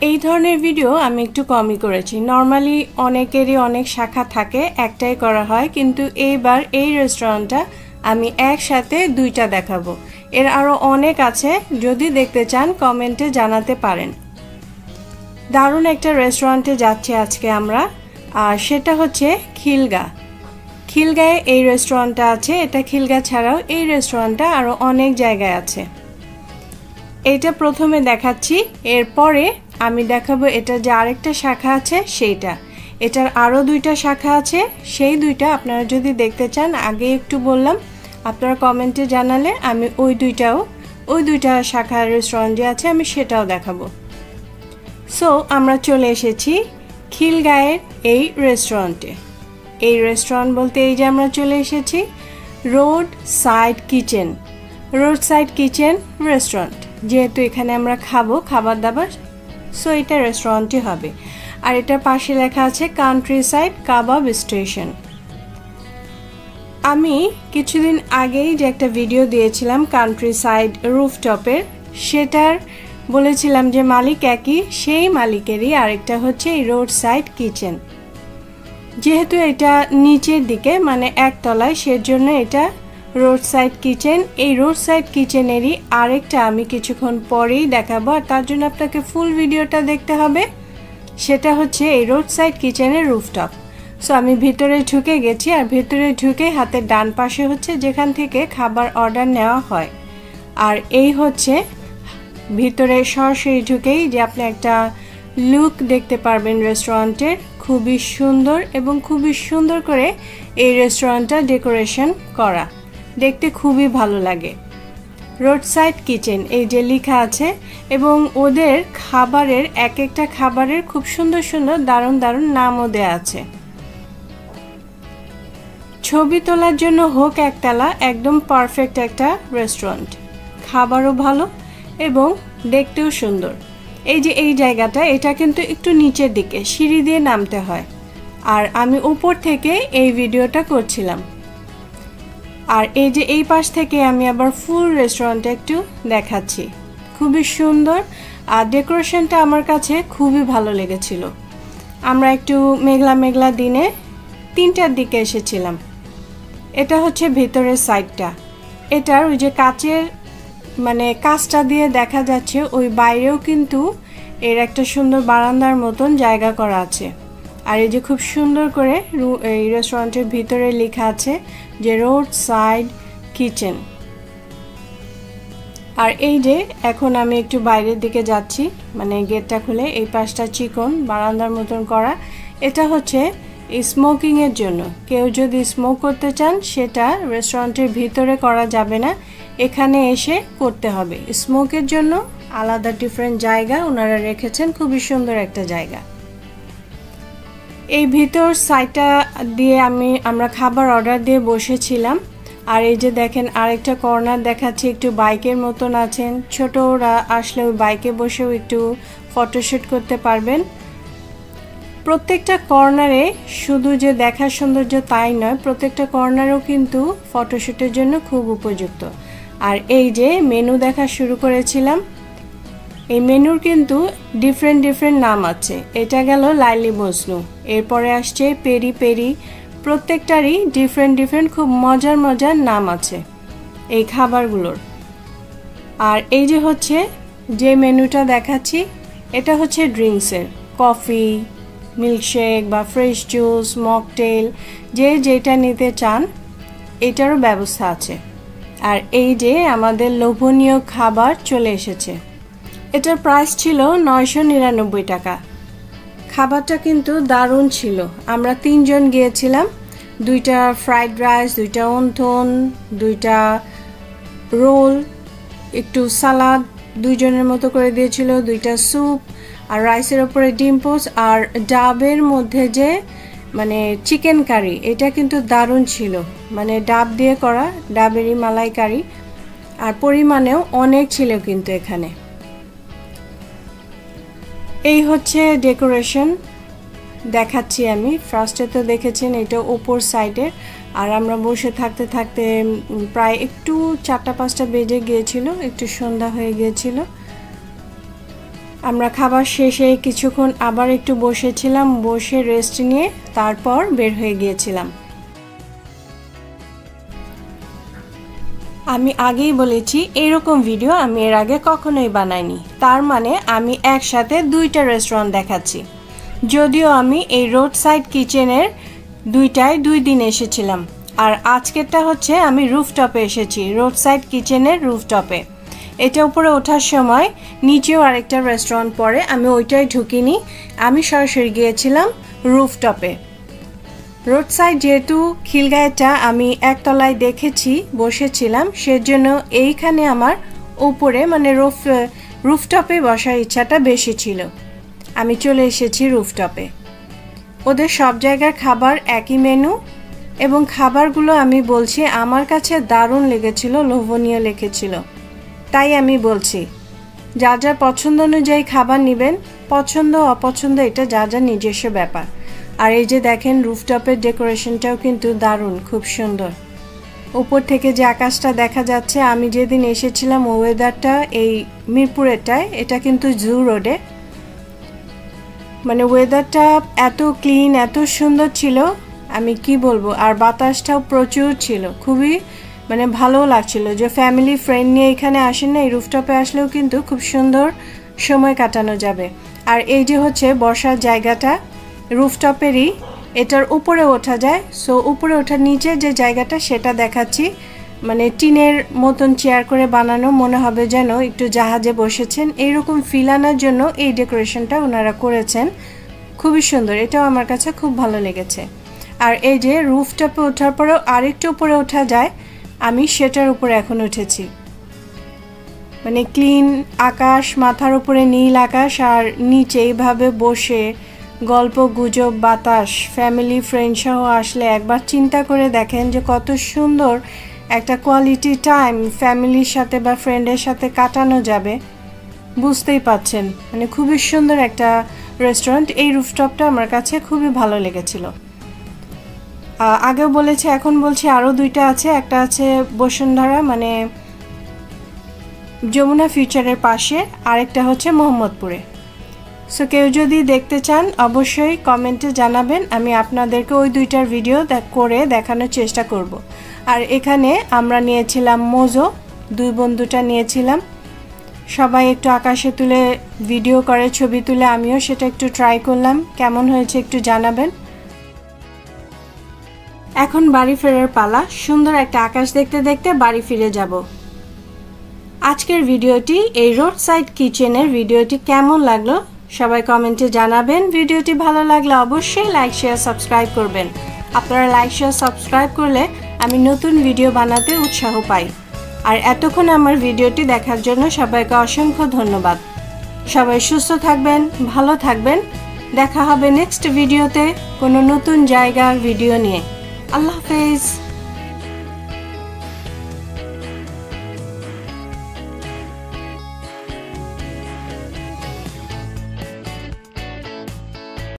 এই ধরনের ভিডিও আমি একটু কমই করেছি। নর্মালি অনেকেরই অনেক শাখা থাকে, একটাই করা হয়, কিন্তু এইবার এই রেস্টুরেন্টটা আমি একসাথে দুইটা দেখাবো। এর আরও অনেক আছে, যদি দেখতে চান কমেন্টে জানাতে পারেন। দারুণ একটা রেস্টুরেন্টে যাচ্ছি আজকে আমরা, আর সেটা হচ্ছে খিলগা। খিলগায় এই রেস্টুরেন্টটা আছে। এটা খিলগা ছাড়াও এই রেস্টুরেন্টটা আরও অনেক জায়গায় আছে। এইটা প্রথমে দেখাচ্ছি, এরপরে আমি দেখাবো এটা যে আরেকটা শাখা আছে সেইটা। এটার আরও দুইটা শাখা আছে, সেই দুইটা আপনারা যদি দেখতে চান আগে একটু বললাম, আপনারা কমেন্টে জানালে আমি ওই দুইটা শাখা রেস্টুরেন্ট যে আছে আমি সেটাও দেখাবো। সো আমরা চলে এসেছি খিলগায়ের এই রেস্টুরেন্টে। এই রেস্টুরেন্ট বলতে এই যে আমরা চলে এসেছি রোড সাইড কিচেন রেস্টুরেন্ট। যেহেতু এখানে আমরা খাবো খাবার দাবার, সো এটা রেস্টুরেন্টই হবে। আর এটার পাশে লেখা আছে কান্ট্রি সাইড কাবাব স্টেশন। আমি কিছুদিন আগেই যে একটা ভিডিও দিয়েছিলাম কান্ট্রি সাইড রুফটপের, সেটার বলেছিলাম যে মালিক একই, সেই মালিকেরই আরেকটা হচ্ছে এই রোড সাইড কিচেন। যেহেতু এটা নিচের দিকে মানে একতলায়, সেজন্য এটা রোড সাইড কিচেন। এই রোড সাইড কিচেনেরই আরেকটা আমি কিছুক্ষণ পরেই দেখাবো, আর তার জন্য আপনাকে ফুল ভিডিওটা দেখতে হবে। সেটা হচ্ছে এই রোড সাইড কিচেনের রুফটপ। সো আমি ভিতরে ঢুকে গেছি, আর ভিতরে ঢুকে হাতের ডান পাশে হচ্ছে যেখান থেকে খাবার অর্ডার নেওয়া হয়। আর এই হচ্ছে ভিতরে সরাসরি ঢুকেই যে আপনি একটা লুক দেখতে পারবেন রেস্টুরেন্টের। খুবই সুন্দর এবং খুবই সুন্দর করে এই রেস্টুরেন্টটা ডেকোরেশন করা, দেখতে খুবই ভালো লাগে। রোড সাইড কিচেন এই যে লেখা আছে, এবং ওদের খাবারের এক একটা খাবারের খুব সুন্দর সুন্দর দারুণ দারুণ নামও দেওয়া আছে। ছবি তোলার জন্য হোক একতলা, একদম পারফেক্ট একটা রেস্টুরেন্ট। খাবারও ভালো এবং দেখতেও সুন্দর। এই যে এই জায়গাটা, এটা কিন্তু একটু নিচের দিকে, সিঁড়ি দিয়ে নামতে হয়, আর আমি উপর থেকে এই ভিডিওটা করছিলাম। আর এই যে এই পাশ থেকে আমি আবার ফুল রেস্টুরেন্টটা একটু দেখাচ্ছি। খুবই সুন্দর, আর ডেকোরেশনটা আমার কাছে খুবই ভালো লেগেছিল। আমরা একটু মেঘলা মেঘলা দিনে 3টার দিকে এসেছিলাম। এটা হচ্ছে ভেতরের সাইডটা। এটার ওই যে কাচের মানে কাঁচটা দিয়ে দেখা যাচ্ছে, ওই বাইরেও কিন্তু এর একটা সুন্দর বারান্দার মতন জায়গা করা আছে। আর এই যে খুব সুন্দর করে এই রেস্টুরেন্টের ভিতরে লেখা আছে যে রোড সাইড কিচেন। আর এই যে এখন আমি একটু বাইরের দিকে যাচ্ছি, মানে গেটটা খুলে, এই পাশটা চিকন বারান্দার মতন করা। এটা হচ্ছে স্মোকিংয়ের জন্য। কেউ যদি স্মোক করতে চান সেটা রেস্টুরেন্টের ভিতরে করা যাবে না, এখানে এসে করতে হবে। স্মোকের জন্য আলাদা ডিফারেন্ট জায়গা ওনারা রেখেছেন, খুবই সুন্দর একটা জায়গা। এই ভিতর সাইডটা দিয়ে আমরা খাবার অর্ডার দিয়ে বসেছিলাম। আর এই যে দেখেন আরেকটা কর্নার দেখাচ্ছে, একটু বাইকের মতন আছেন, ছোটরা আসলে ওই বাইকে বসেও একটু ফটোশ্যুট করতে পারবেন। প্রত্যেকটা কর্নারে শুধু যে দেখার সৌন্দর্য তাই নয়, প্রত্যেকটা কর্নারও কিন্তু ফটোশ্যুটের জন্য খুব উপযুক্ত। আর এই যে মেনু দেখা শুরু করেছিলাম, এই মেনুর কিন্তু ডিফারেন্ট নাম আছে। এটা গেল লাইলি মজনু, এরপরে আসছে পেরি পেরি। প্রত্যেকটারই ডিফারেন্ট খুব মজার নাম আছে এই খাবারগুলোর। আর এই যে হচ্ছে যে মেনুটা দেখাচ্ছি, এটা হচ্ছে ড্রিঙ্কসের, কফি, মিল্কশেক বা ফ্রেশ জুস, মকটেল, যে যেটা নিতে চান এটারও ব্যবস্থা আছে। আর এই যে আমাদের লোভনীয় খাবার চলে এসেছে। এটার প্রাইস ছিল 999 টাকা। খাবারটা কিন্তু দারুণ ছিল। আমরা 3 জন গিয়েছিলাম, 2টা ফ্রাইড রাইস, 2টা অন্থন, 2টা রোল, একটু সালাদ 2 জনের মতো করে দিয়েছিল, 2টা স্যুপ, আর রাইসের ওপরে ডিম পোচ, আর ডাবের মধ্যে যে মানে চিকেন কারি, এটা কিন্তু দারুণ ছিল। মানে ডাব দিয়ে করা, ডাবেরই মালাইকারি, আর পরিমাণেও অনেক ছিল কিন্তু এখানে। এই হচ্ছে ডেকোরেশন দেখাচ্ছি আমি। ফার্স্টে তো দেখেছেন এটা উপর সাইডে, আর আমরা বসে থাকতে থাকতে প্রায় একটু 4টা 5টা বেজে গিয়েছিল, একটু সন্ধ্যা হয়ে গিয়েছিল। আমরা খাবার শেষে কিছুক্ষণ আবার একটু বসেছিলাম, বসে রেস্ট নিয়ে তারপর বের হয়ে গিয়েছিলাম। আমি আগেই বলেছি এরকম ভিডিও আমি এর আগে কখনোই বানাইনি, তার মানে আমি একসাথে দুইটা রেস্টুরেন্ট দেখাচ্ছি। যদিও আমি এই রোড সাইড কিচেনের দুইটায় 2 দিন এসেছিলাম, আর আজকেরটা হচ্ছে আমি রুফটপে এসেছি, রোড সাইড কিচেনের রুফটপে। এটা উপরে ওঠার সময় নিচেও আরেকটা রেস্টুরেন্ট পড়ে, আমি ওইটাই ঢুকিনি, আমি সরাসরি গিয়েছিলাম রুফটপে। রোড সাইড যেহেতু খিলগাঁওটা আমি একতলায় দেখেছি বসেছিলাম, সেজন্য এইখানে আমার উপরে মানে রুফটপে বসার ইচ্ছাটা বেশি ছিল। আমি চলে এসেছি রুফটপে। ওদের সব জায়গার খাবার একই মেনু, এবং খাবারগুলো আমি বলছি আমার কাছে দারুণ লেগেছিল, লোভনীয় লেগেছিল। তাই আমি বলছি যার যার পছন্দ অনুযায়ী খাবার নেবেন, পছন্দ অপছন্দ এটা যার যার নিজস্ব ব্যাপার। আর এই যে দেখেন রুফটপের ডেকোরেশনটাও কিন্তু দারুণ, খুব সুন্দর। উপর থেকে যে আকাশটা দেখা যাচ্ছে, আমি যেদিন এসেছিলাম ওয়েদারটা এই মিরপুরেরটায়, এটা কিন্তু জু রোডে, মানে ওয়েদারটা এত ক্লিন এত সুন্দর ছিল আমি কি বলবো। আর বাতাসটাও প্রচুর ছিল, খুবই মানে ভালো লাগছিল। যে ফ্যামিলি ফ্রেন্ড নিয়ে এখানে আসেন না, এই রুফটপে আসলেও কিন্তু খুব সুন্দর সময় কাটানো যাবে। আর এই যে হচ্ছে বসার জায়গাটা রুফটপেরই, এটার উপরে ওঠা যায়। সো উপরে ওঠার নিচে যে জায়গাটা সেটা দেখাচ্ছি, মানে টিনের মতন চেয়ার করে বানানো, মনে হবে যেন একটু জাহাজে বসেছেন, এইরকম ফিল আনার জন্য এই ডেকোরেশনটা ওনারা করেছেন, খুবই সুন্দর। এটাও আমার কাছে খুব ভালো লেগেছে। আর এই যে রুফটপে ওঠার পরেও আরেকটু উপরে ওঠা যায়, আমি সেটার উপরে এখন উঠেছি। মানে ক্লিন আকাশ, মাথার উপরে নীল আকাশ, আর নিচে এইভাবে বসে গল্প গুজব বাতাস, ফ্যামিলি ফ্রেন্ড সহ আসলে একবার চিন্তা করে দেখেন যে কত সুন্দর একটা কোয়ালিটি টাইম ফ্যামিলির সাথে বা ফ্রেন্ডের সাথে কাটানো যাবে। বুঝতেই পাচ্ছেন, মানে খুবই সুন্দর একটা রেস্টুরেন্ট। এই রুফটপটা আমার কাছে খুবই ভালো লেগেছিল। আগেও বলেছি, এখন বলছি আরও দুইটা আছে। একটা আছে বসুন্ধরা মানে যমুনা ফিউচারের পাশে, আরেকটা হচ্ছে মোহাম্মদপুরে। সো কেউ যদি দেখতে চান অবশ্যই কমেন্টে জানাবেন, আমি আপনাদেরকে ওই দুইটার ভিডিও করে দেখানোর চেষ্টা করব। আর এখানে আমরা নিয়েছিলাম মোজো, 2 বন্ধুটা নিয়েছিলাম। সবাই একটু আকাশে তুলে ভিডিও করে, ছবি তুলে, আমিও সেটা একটু ট্রাই করলাম, কেমন হয়েছে একটু জানাবেন। এখন বাড়ি ফেরার পালা, সুন্দর একটা আকাশ দেখতে দেখতে বাড়ি ফিরে যাব। আজকের ভিডিওটি, এই রোড সাইড কিচেনের ভিডিওটি কেমন লাগলো সবাই কমেন্টে জানাবেন। ভিডিওটি ভালো লাগলে অবশ্যই লাইক শেয়ার সাবস্ক্রাইব করবেন। আপনারা লাইক শেয়ার সাবস্ক্রাইব করলে আমি নতুন ভিডিও বানাতে উৎসাহ পাই। আর এতক্ষণ আমার ভিডিওটি দেখার জন্য সবাইকে অসংখ্য ধন্যবাদ। সবাই সুস্থ থাকবেন, ভালো থাকবেন। দেখা হবে নেক্সট ভিডিওতে কোনো নতুন জায়গার ভিডিও নিয়ে। আল্লাহ হাফেজ।